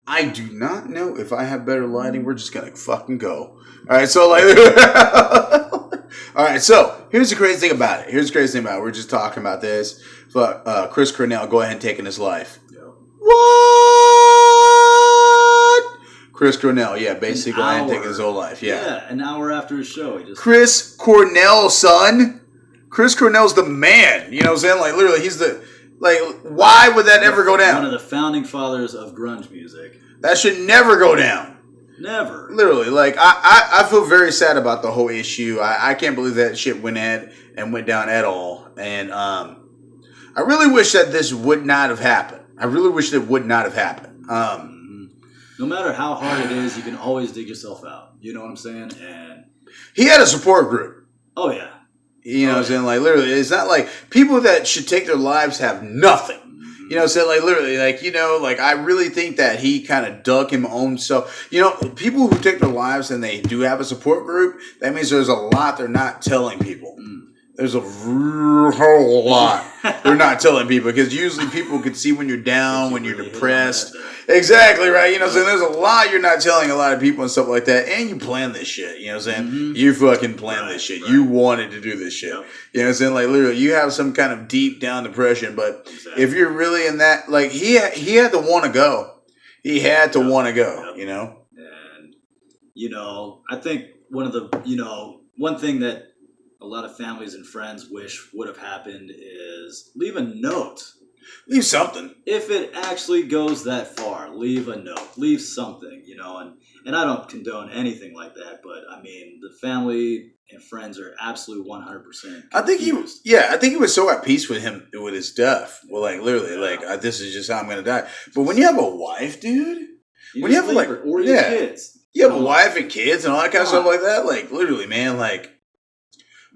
I do not know if I have better lighting. We're just gonna fucking go. All right, so all right. So here's the crazy thing about it. We're just talking about this. Fuck, Chris Cornell, go ahead and taking his life. Yeah. What? Chris Cornell, yeah, basically go ahead and taking his whole life. Yeah, an hour after his show, Chris Cornell, son. Chris Cornell's the man. You know what I'm saying? Like literally, he's the. Like, why would that ever go down? One of the founding fathers of grunge music. That should never go down. Never. Literally, like, I feel very sad about the whole issue. I can't believe that shit went down at all. And I really wish that this would not have happened. No matter how hard it is, you can always dig yourself out. You know what I'm saying? And he had a support group. Oh, yeah. You know what I'm saying? Like, literally, it's not like people that should take their lives have nothing. You know what I'm saying? Like, literally, like, you know, like, I really think that he kind of dug him own self. You know, people who take their lives and they do have a support group, that means there's a lot they're not telling people. There's a whole lot they're not telling people, because usually people can see when you're down, when you're depressed. Exactly, right? You know what I'm saying? There's a lot you're not telling a lot of people and stuff like that. And you plan this shit. You know what I'm saying? You fucking plan this shit. Right. You wanted to do this shit. Yep. You know what I'm saying? Like, literally, you have some kind of deep down depression. But if you're really in that, like, he had to want to go. He had to want to go, you know? And, you know, I think one thing that a lot of families and friends wish would have happened is leave a note. Leave something. If it actually goes that far, leave a note. Leave something, you know. And I don't condone anything like that, but I mean, the family and friends are absolutely 100% confused. I think he was so at peace with his death. Well, like, literally, like, this is just how I'm gonna die. But when you have a wife, dude, when you have like, or your kids, you have a wife and kids and all that kind of stuff like that. Like, literally, man, like.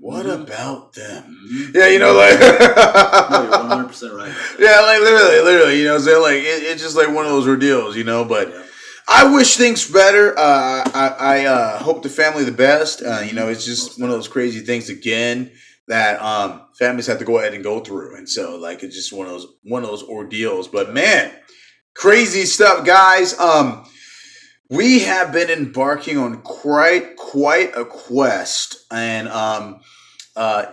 What about them? Yeah, you know, like... no, you're 100% right. Yeah, like, literally, you know what I'm saying? Like, it's just like one of those ordeals, you know, but I wish things better. I hope the family the best. You know, it's just one of those crazy things, again, that families have to go ahead and go through. And so, like, it's just one of those ordeals. But, man, crazy stuff, guys. We have been embarking on quite a quest, and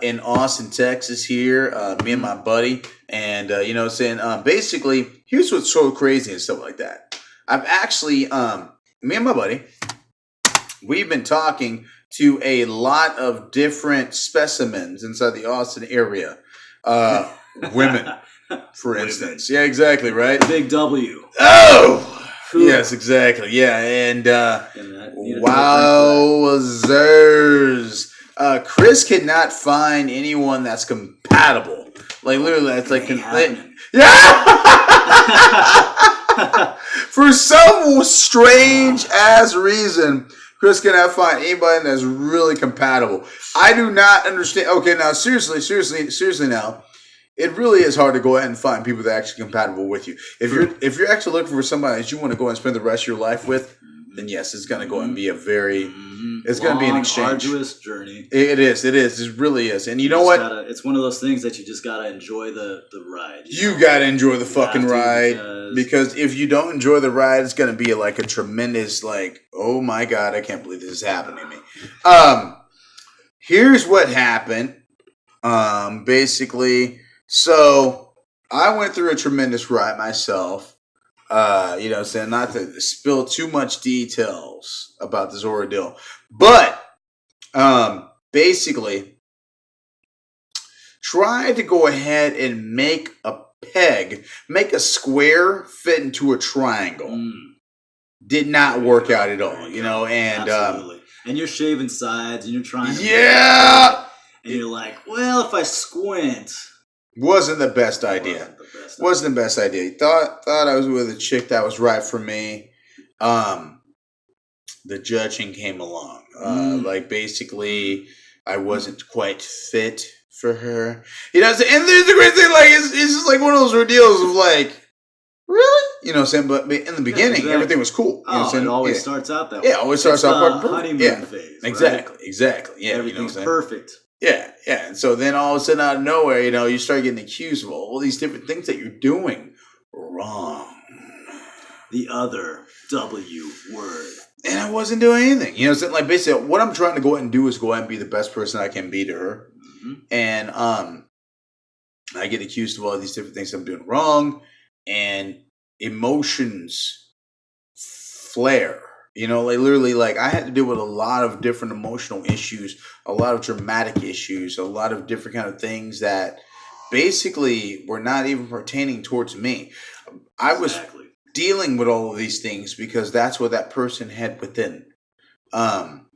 in Austin, Texas here, me and my buddy, and you know what I'm saying, basically, here's what's so crazy and stuff like that. I've actually, me and my buddy, we've been talking to a lot of different specimens inside the Austin area. Women, for instance. Yeah, exactly, right? Big W. Oh! Yes, exactly. Yeah, and wowzers. Chris could not find anyone that's compatible. Like, literally, that's like... Yeah! For some strange-ass reason, Chris cannot find anybody that's really compatible. I do not understand... Okay, now, seriously now, it really is hard to go ahead and find people that are actually compatible with you. If you're actually looking for somebody that you want to go and spend the rest of your life with, then yes, it's going to go and be it's going to be an exchange. Arduous journey. It is. It really is. And you know what? It's one of those things that you just got to enjoy the ride. You got to enjoy the fucking ride. Because if you don't enjoy the ride, it's going to be like a tremendous, like, oh my God, I can't believe this is happening to me. Here's what happened. Basically... So, I went through a tremendous ride myself, you know what I'm saying, not to spill too much details about this ordeal, but, basically, tried to go ahead and make a square fit into a triangle. Did not work out at all, you know, and, absolutely. And you're shaving sides, and you're trying to... Yeah! And you're like, well, if I squint... Wasn't the best idea. Wasn't the best idea. Thought I was with a chick that was right for me. The judging came along. Like, basically, I wasn't quite fit for her. You know what I'm saying? And there's the great thing, like, it's just like one of those ordeals of like, really? You know what I'm saying? But in the beginning, everything was cool. You know what I'm saying? It always starts out that way. Yeah, it always starts out the honeymoon phase. Exactly. Yeah, everything's perfect. Yeah. And so then all of a sudden out of nowhere, you know, you start getting accused of all these different things that you're doing wrong. the other W word. And I wasn't doing anything. You know, so like basically what I'm trying to go ahead and do is go ahead and be the best person I can be to her. Mm-hmm. And I get accused of all these different things I'm doing wrong, and emotions flare. You know, like literally, like I had to deal with a lot of different emotional issues, a lot of dramatic issues, a lot of different kind of things that basically were not even pertaining towards me. I was Exactly. dealing with all of these things because that's what that person had within. Um,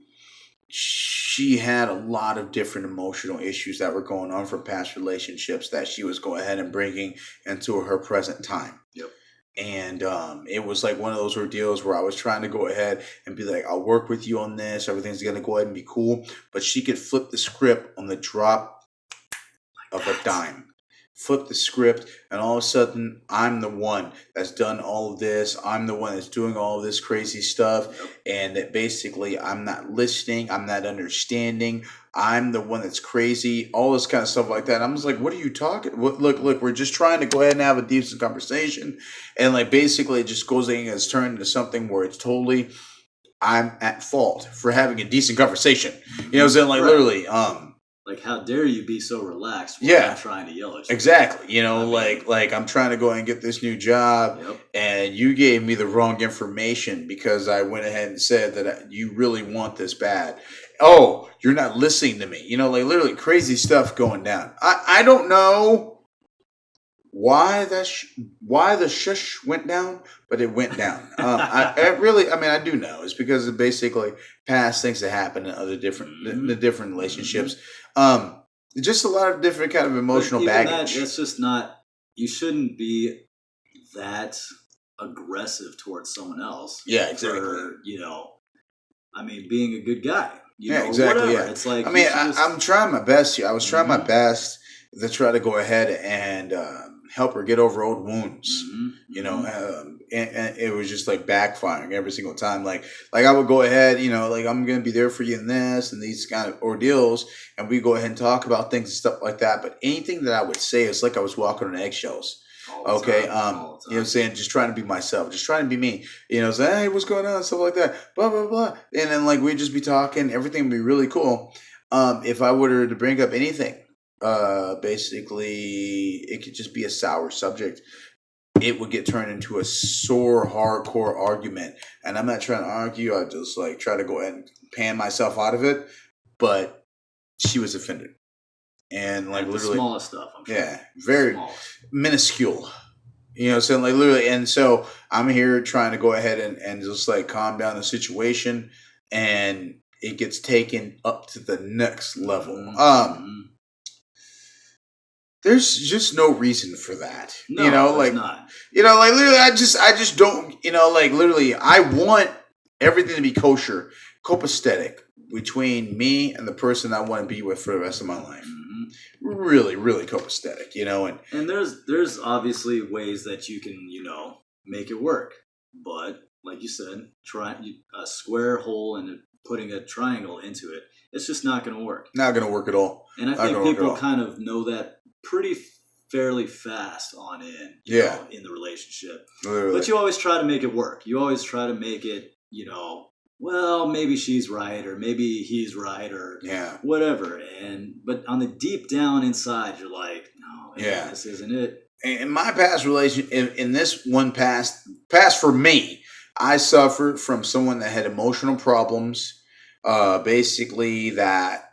she had a lot of different emotional issues that were going on from past relationships that she was going ahead and bringing into her present time. Yep. And it was like one of those ordeals where I was trying to go ahead and be like, I'll work with you on this. Everything's going to go ahead and be cool. But she could flip the script on the drop of a dime. Flip the script, and all of a sudden, I'm the one that's done all of this. I'm the one that's doing all of this crazy stuff. Yep. And that basically I'm not listening. I'm not understanding. I'm the one that's crazy. All this kind of stuff like that. I'm just like, what are you talking? Look, we're just trying to go ahead and have a decent conversation. And like basically it just goes and it's turned into something where it's totally, I'm at fault for having a decent conversation. You know what I'm saying? Like Right. literally, like, how dare you be so relaxed when Yeah. I'm trying to yell at you? exactly. You know, I mean- like I'm trying to go and get this new job, Yep. and you gave me the wrong information because I went ahead and said that you really want this bad. Oh, you're not listening to me. You know, like literally crazy stuff going down. I don't know why why the shush went down, but it went down. I do know. It's because of basically past things that happen in other different the different relationships. Just a lot of different kind of emotional But even baggage. that's just not. You shouldn't be that aggressive towards someone else. Yeah, exactly. For, I mean, being a good guy. Exactly. Whatever. Yeah. It's like, I mean, you should just- I'm trying my best here. I was trying my Mhm. best to try to go ahead and help her get over old wounds. Mhm. You know, and it was just like backfiring every single time. Like I would go ahead, like I'm gonna be there for you in this and these kind of ordeals, and we go ahead and talk about things and stuff like that. But anything that I would say, it's like I was walking on eggshells. All the Okay, time, all the you know what I'm time. saying? Just trying to be myself, just trying to be me. Say, hey, what's going on? Stuff like that, blah, blah, blah. And then, like, we'd just be talking, everything would be really cool. If I were to bring up anything, basically, it could just be a sour subject. It would get turned into a sore, hardcore argument. And I'm not trying to argue, I just, like, try to go ahead and pan myself out of it. But she was offended. And, like, At the literally, smallest stuff, I'm sure. yeah, very Smallest. minuscule. So like literally, and so I'm here trying to go ahead and just like calm down the situation, and it gets taken up to the next level. Mhm. There's just no reason for that. No, like there's not. like literally, I just don't. Like literally, I want everything to be kosher, copacetic between me and the person I want to be with for the rest of my life. Mhm. Really, really copacetic. And there's obviously ways that you can, make it work. But like you said, a square hole and putting a triangle into it, it's just not going to work. Not gonna work at all. And I Not think gonna work at people all. kind of know that fairly fast on in, Yeah. in the relationship. Literally. But you always try to make it work. You always try to make it, well, maybe she's right, or maybe he's right, or Yeah. whatever. But on the deep down inside, you're like, no, man, Yeah. this isn't it. In my past relation, in this one past for me, I suffered from someone that had emotional problems, basically that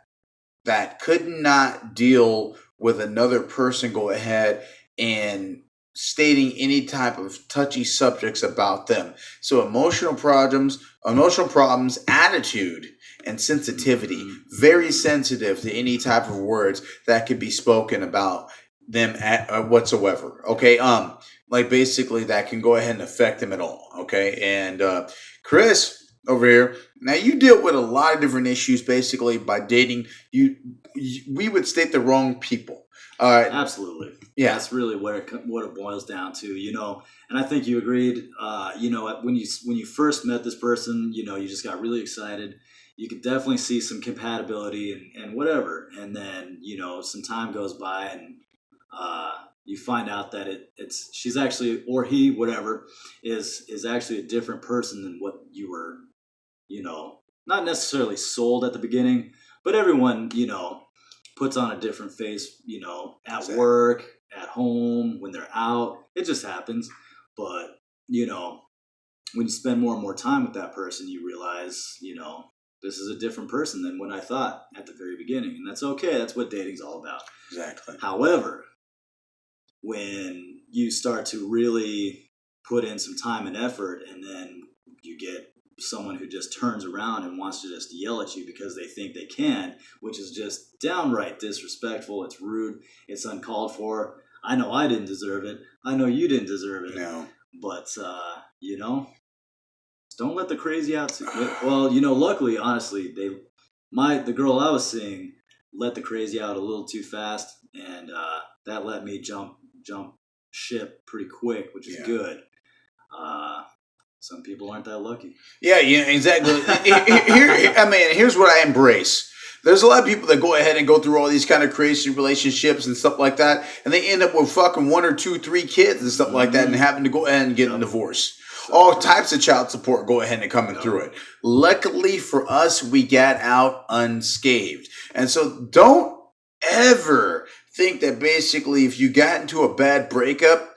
could not deal with another person go ahead and stating any type of touchy subjects about them. So emotional problems, attitude, and sensitivity. Very sensitive to any type of words that could be spoken about them whatsoever. Okay, like basically that can go ahead and affect them at all. Okay, and Chris over here. Now you deal with a lot of different issues basically by dating. We would state the wrong people. Absolutely. Yeah. That's really what it boils down to, And I think you agreed. When you first met this person, you just got really excited. You could definitely see some compatibility and whatever. And then some time goes by and you find out that she's actually, or he, whatever, is actually a different person than what you were, not necessarily sold at the beginning, but everyone, puts on a different face, at work, at home, when they're out. It just happens. But, when you spend more and more time with that person, you realize, this is a different person than what I thought at the very beginning. And that's okay. That's what dating's all about. Exactly. However, when you start to really put in some time and effort, and then you get someone who just turns around and wants to just yell at you because they think they can, which is just downright disrespectful. It's rude. It's uncalled for. I know I didn't deserve it. I know you didn't deserve it. No. But, don't let the crazy out. Well, luckily, honestly, the girl I was seeing let the crazy out a little too fast, and that let me jump ship pretty quick, which is good. Some people aren't that lucky. Yeah, exactly. Here's what I embrace. There's a lot of people that go ahead and go through all these kind of crazy relationships and stuff like that, and they end up with fucking 1 or 2, 3 kids and stuff like that, and having to go ahead and get a divorce. All types of child support go ahead and coming through it. Luckily for us, we got out unscathed. And so don't ever think that basically if you got into a bad breakup,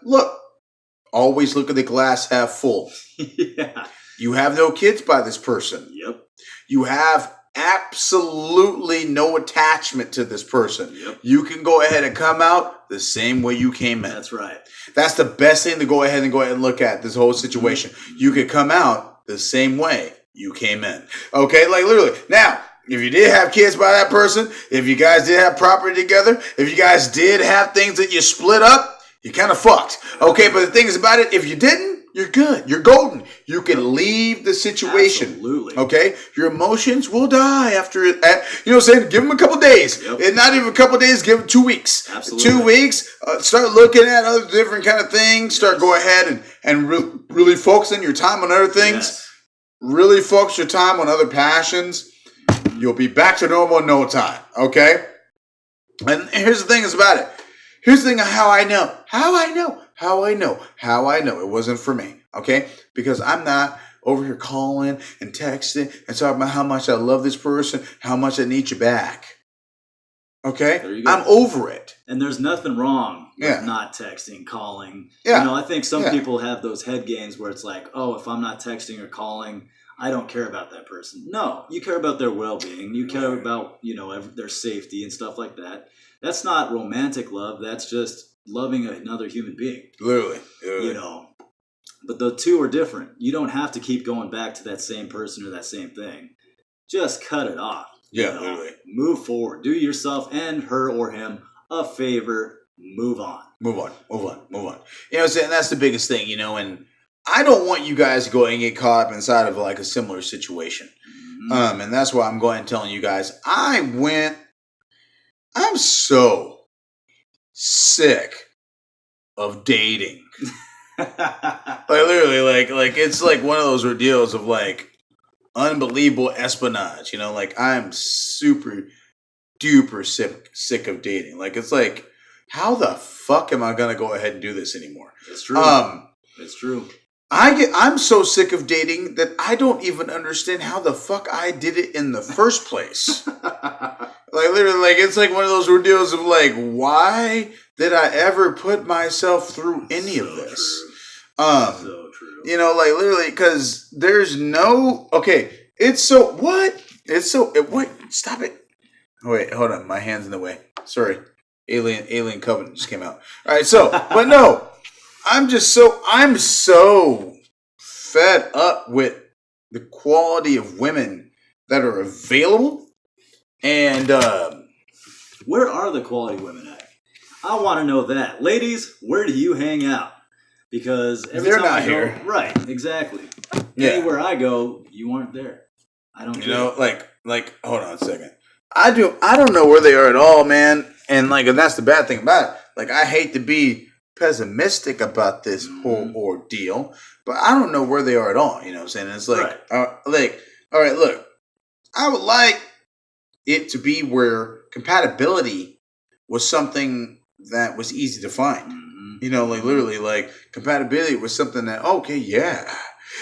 always look at the glass half full. Yeah. You have no kids by this person. Yep. You have absolutely no attachment to this person. Yep. You can go ahead and come out the same way you came in. That's right. That's the best thing to go ahead and look at this whole situation. You could come out the same way you came in. Okay, like literally. Now, if you did have kids by that person, if you guys did have property together, if you guys did have things that you split up, you kind of fucked. Okay, but the thing is about it, if you didn't, you're good. You're golden. You can leave the situation. Absolutely. Okay? Your emotions will die after it. You know what I'm saying? Give them a couple days. Yep. And not even a couple days, give them 2 weeks. Absolutely. 2 weeks, start looking at other different kind of things. Start go ahead and really focusing your time on other things. Yes. Really focus your time on other passions. You'll be back to normal in no time. Okay? And here's the thing is about it. Here's the thing of how I know it wasn't for me, okay? Because I'm not over here calling and texting and talking about how much I love this person, how much I need you back, okay? There you go. I'm over it. And there's nothing wrong with not texting, calling. Yeah. I think some people have those head games where it's like, oh, if I'm not texting or calling, I don't care about that person. No, you care about their well-being. You care about, their safety and stuff like that. That's not romantic love. That's just loving another human being. Literally. But the two are different. You don't have to keep going back to that same person or that same thing. Just cut it off. Yeah, literally. Move forward. Do yourself and her or him a favor. Move on. Move on. You know what I'm saying? That's the biggest thing, and I don't want you guys to go and get caught up inside of like a similar situation. Mm-hmm. And that's why I'm going and telling you guys, I'm so sick of dating. Like literally, like it's like one of those ordeals of like unbelievable espionage. Like I'm super duper sick of dating. Like it's like, how the fuck am I gonna go ahead and do this anymore? It's true. It's true. I'm so sick of dating that I don't even understand how the fuck I did it in the first place. Like literally, like it's like one of those ordeals of like, why did I ever put myself through any of this? So true. Like literally, because there's no It's so what? What? Stop it! Oh, wait, hold on, my hand's in the way. Sorry, Alien Covenant just came out. All right, so but no, I'm so fed up with the quality of women that are available. And where are the quality women at? I want to know that. Ladies, where do you hang out? Because every they're time not I go, here. Right, exactly. Yeah. Anywhere I go, you aren't there. I don't care. Like hold on a second. I don't know where they are at all, man. And that's the bad thing about it. Like I hate to be pessimistic about this whole ordeal, but I don't know where they are at all. You know what I'm saying? It's like, all right, look, I would like it to be where compatibility was something that was easy to find. Mm-hmm. You know, like literally, like compatibility was something that okay, yeah.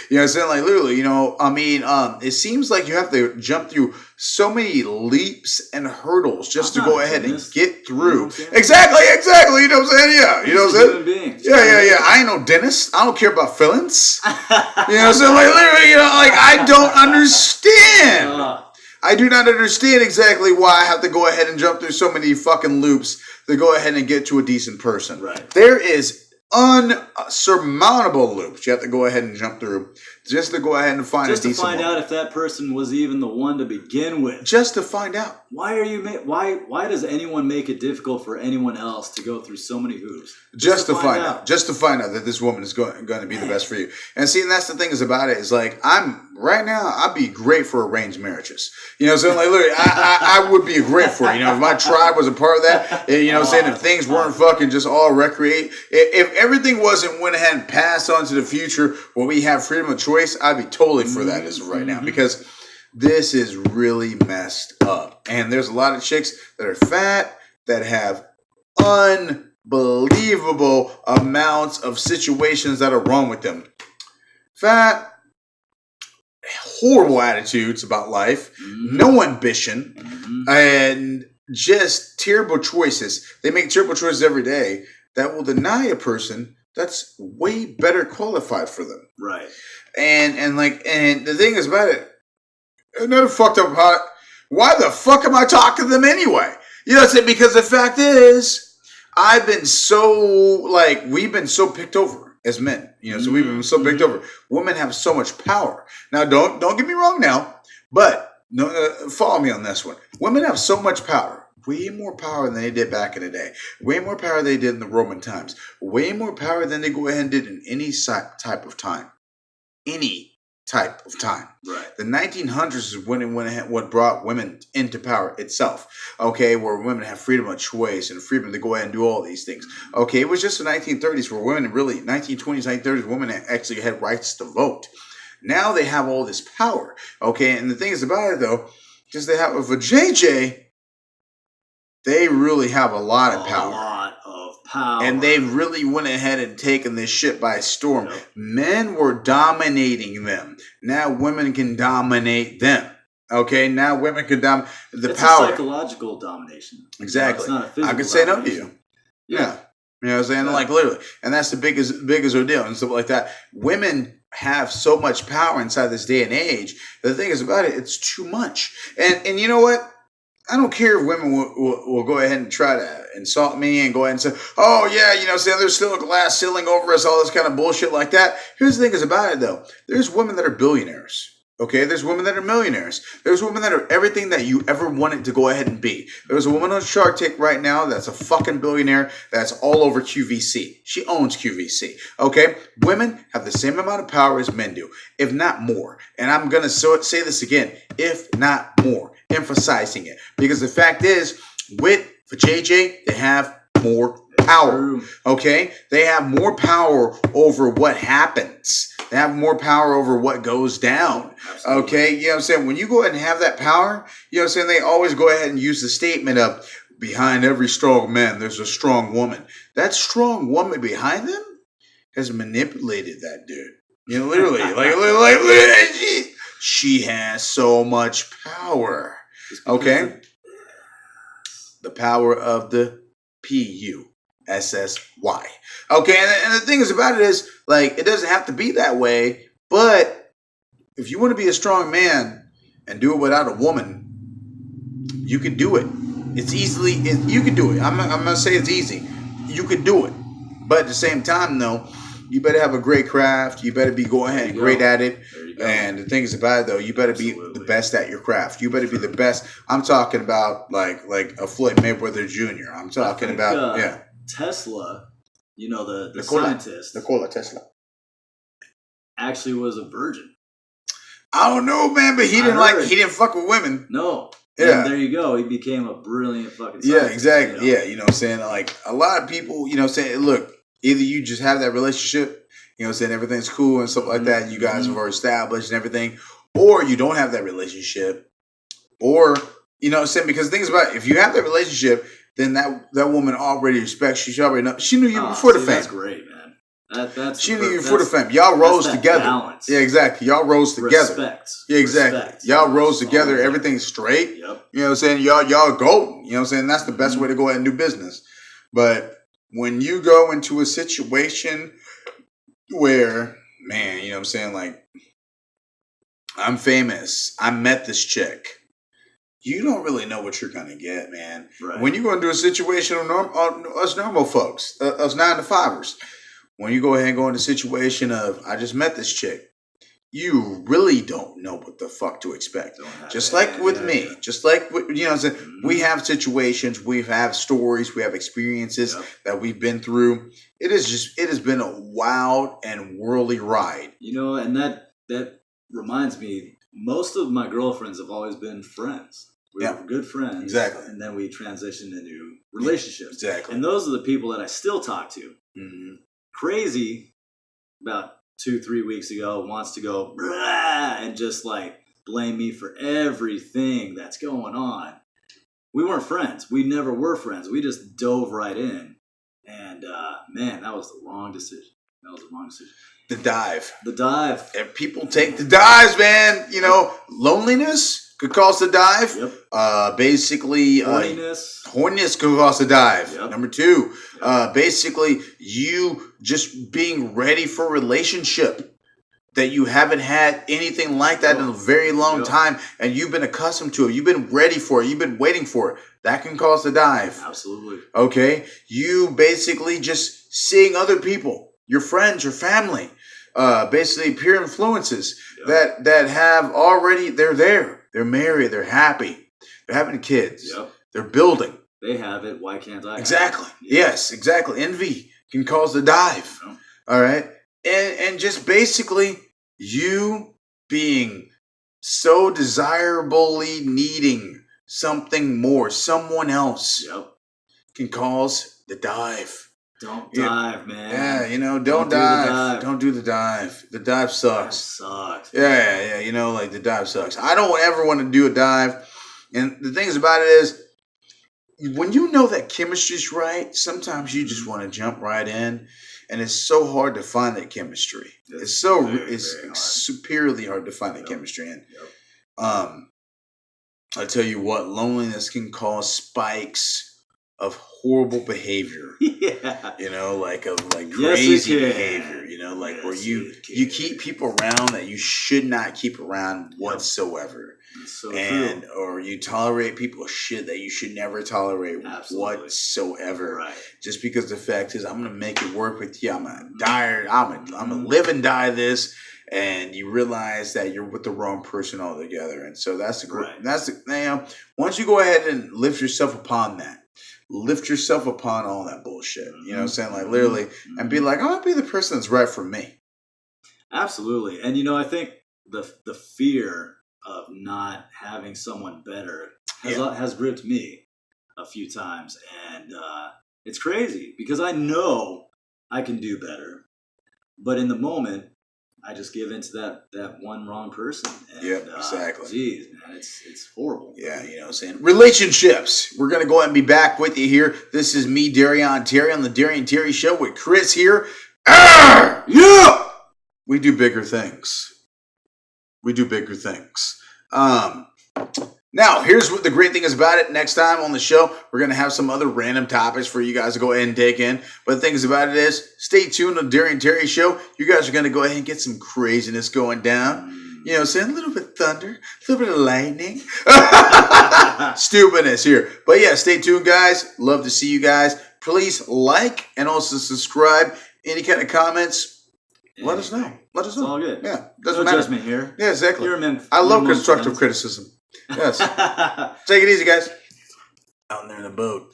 You know what I'm saying? Like literally, you know, I mean, it seems like you have to jump through so many leaps and hurdles just I'm to go not a ahead and gymnast. get You know through. what I'm saying? Exactly. You know what I'm saying? Yeah. You know what I'm saying? Human beings. Yeah. I ain't no dentist. I don't care about fillings. You know what I'm saying? Like literally, you know, like I don't understand. I do not understand exactly why I have to go ahead and jump through so many fucking loops to go ahead and get to a decent person. Right. There is unsurmountable loops you have to go ahead and jump through just to go ahead and find just a decent to find woman. out if that person was even the one to begin with. Just to find out. Why are you why does anyone make it difficult for anyone else to go through so many hoops? Just to find out. Just to find out that this woman is going to be the best for you. And see, and that's the thing is about it is like right now I'd be great for arranged marriages. You know what I'm saying? Like literally, I would be great for it. You know, if my tribe was a part of that, you know what I'm saying? If things weren't fucking just all recreate, if everything went ahead and passed on to the future where we have freedom of choice, I'd be totally for that as of right now because this is really messed up. And there's a lot of chicks that are fat that have unbelievable amounts of situations that are wrong with them. Fat, horrible attitudes about life, no ambition, and just terrible choices. They make terrible choices every day that will deny a person that's way better qualified for them. Right. And the thing is about it, another fucked up part, why the fuck am I talking to them anyway? You know what I'm saying? Because the fact is, we've been so picked over as men. You know, so we've been so picked over. Women have so much power. Now, don't get me wrong now, but follow me on this one. Women have so much power. Way more power than they did back in the day. Way more power than they did in the Roman times. Way more power than they go ahead and did in any type of time. Any type of time. Right. The 1900s is when what brought women into power itself. Okay, where women have freedom of choice and freedom to go ahead and do all these things. Okay, it was just the 1930s where women really, 1920s, 1930s, women actually had rights to vote. Now they have all this power. Okay, and the thing is about it though, because they have with a JJ, they really have a lot of power. A lot of power. And they really went ahead and taken this shit by storm. Yep. Men were dominating them. Now women can dominate them. Okay, now women can dominate the it's power. It's a psychological domination. Exactly. It's not a physical I could say no to domination. you. Yeah. You know what I'm saying? Like literally. And that's the biggest ordeal and stuff like that. Women have so much power inside this day and age. The thing is about it, it's too much. And you know what? I don't care if women will go ahead and try to insult me and go ahead and say, oh, yeah, you know, say there's still a glass ceiling over us, all this kind of bullshit like that. Here's the thing is about it, though. There's women that are billionaires. Okay, there's women that are millionaires. There's women that are everything that you ever wanted to go ahead and be. There's a woman on Shark Tank right now that's a fucking billionaire that's all over QVC. She owns QVC. Okay, women have the same amount of power as men do, if not more. And I'm going to say this again, if not more, emphasizing it. Because the fact is, for JJ, they have more power. Okay, they have more power over what happens. They have more power over what goes down. Absolutely. Okay, you know what I'm saying? When you go ahead and have that power, you know what I'm saying? They always go ahead and use the statement of, behind every strong man, there's a strong woman. That strong woman behind them has manipulated that dude. You know, literally. like she has so much power. Okay? The power of the PUSSY. Okay, and the thing is about it is, like, it doesn't have to be that way, but if you want to be a strong man and do it without a woman, you can do it. You can do it. I'm going to say it's easy. You can do it. But at the same time, though, you better have a great craft. You better be going ahead and great at it. And the thing is about it, though, you better be the best at your craft. You better be the best. I'm talking about like a Floyd Mayweather Jr. I'm talking about, Tesla, you know, the scientist. Nikola Tesla. Actually was a virgin. I don't know, man, but he didn't fuck with women. No. Yeah. And there you go. He became a brilliant fucking scientist. Yeah, exactly. You know? Yeah, you know what I'm saying? Like, a lot of people, you know what I'm saying, look, either you just have that relationship, you know what I'm saying, everything's cool and stuff like that, and you guys are established and everything, or you don't have that relationship, or You know what I'm saying? Because the thing is about it, if you have that relationship, then that woman already respects you. She already know. She knew you before the fame. That's great, man. She knew you before the fame. Y'all rose together. Balance. Yeah, exactly. Y'all rose together. Respect. Yeah, exactly. Respect. Y'all rose together. Everything's straight. Yep. You know what I'm saying? Y'all golden. You know what I'm saying? That's the best way to go ahead and do business. But when you go into a situation where, man, you know what I'm saying? Like, I'm famous. I met this chick. You don't really know what you're gonna get, man. Right. When you go into a situation of us normal folks, us 9-to-5ers, when you go ahead and go into a situation of I just met this chick, you really don't know what the fuck to expect. Just like with me, just like you know what I'm saying, we have situations, we have stories, we have experiences that we've been through. It has been a wild and whirly ride. You know, and that reminds me, most of my girlfriends have always been friends. We were good friends. Exactly. And then we transitioned into relationships. Exactly. And those are the people that I still talk to. Mm-hmm. Crazy, about 2-3 weeks ago, wants to go and just like blame me for everything that's going on. We weren't friends. We never were friends. We just dove right in. And man, that was the wrong decision. The dive. And people take the dives, man. You know, loneliness could cause the dive. Yep. Basically, horniness could cause the dive. Yep. Number 2, basically, you just being ready for a relationship that you haven't had anything like that in a very long time, and you've been accustomed to it. You've been ready for it. You've been waiting for it. That can cause the dive. Absolutely. Okay? You basically just seeing other people, your friends, your family, basically peer influences that have already, they're there. They're married. They're happy. They're having kids. Yep. They're building. They have it. Why can't I? Exactly. Yes, exactly. Envy can cause the dive. Yep. All right. And just basically you being so desirably needing something more, someone else can cause the dive. Don't dive, man. Yeah, you know, don't dive. Don't do the dive. The dive sucks. That sucks. Yeah, you know, like the dive sucks. I don't ever want to do a dive. And the things about it is, when you know that chemistry's right, sometimes you just want to jump right in. And it's so hard to find that chemistry. It's very superiorly hard to find that chemistry. And I tell you what, loneliness can cause spikes of horrible behavior. You know, like crazy behavior. You know, like where you keep people around that you should not keep around whatsoever. True. Or you tolerate people shit that you should never tolerate whatsoever. Right. Just because the fact is, I'm gonna make it work with you. I'm gonna live and die this. And you realize that you're with the wrong person altogether. And so once you go ahead and lift yourself upon that. Lift yourself upon all that bullshit. You know what I'm saying? Like literally, and be like, I want to be the person that's right for me. Absolutely. And you know, I think the fear of not having someone better has gripped me a few times, and it's crazy because I know I can do better, but in the moment, I just give into that one wrong person. And, exactly. Geez, man, it's horrible. Yeah, you know what I'm saying? Relationships. We're going to go ahead and be back with you here. This is me, Darion Terry, on the Darion Terry Show with Chris here. Yeah! We do bigger things. Now, here's what the great thing is about it. Next time on the show, we're going to have some other random topics for you guys to go ahead and take in. But the thing is about it is, stay tuned on the Darion Terry Show. You guys are going to go ahead and get some craziness going down. You know what I'm saying? A little bit of thunder, a little bit of lightning. Stupidness here. But yeah, stay tuned, guys. Love to see you guys. Please like and also subscribe. Any kind of comments, let us know. It's all good. Yeah, doesn't matter. No judgment here. Yeah, exactly. I love constructive criticism. Yes. Take it easy, guys. Out there in the boat.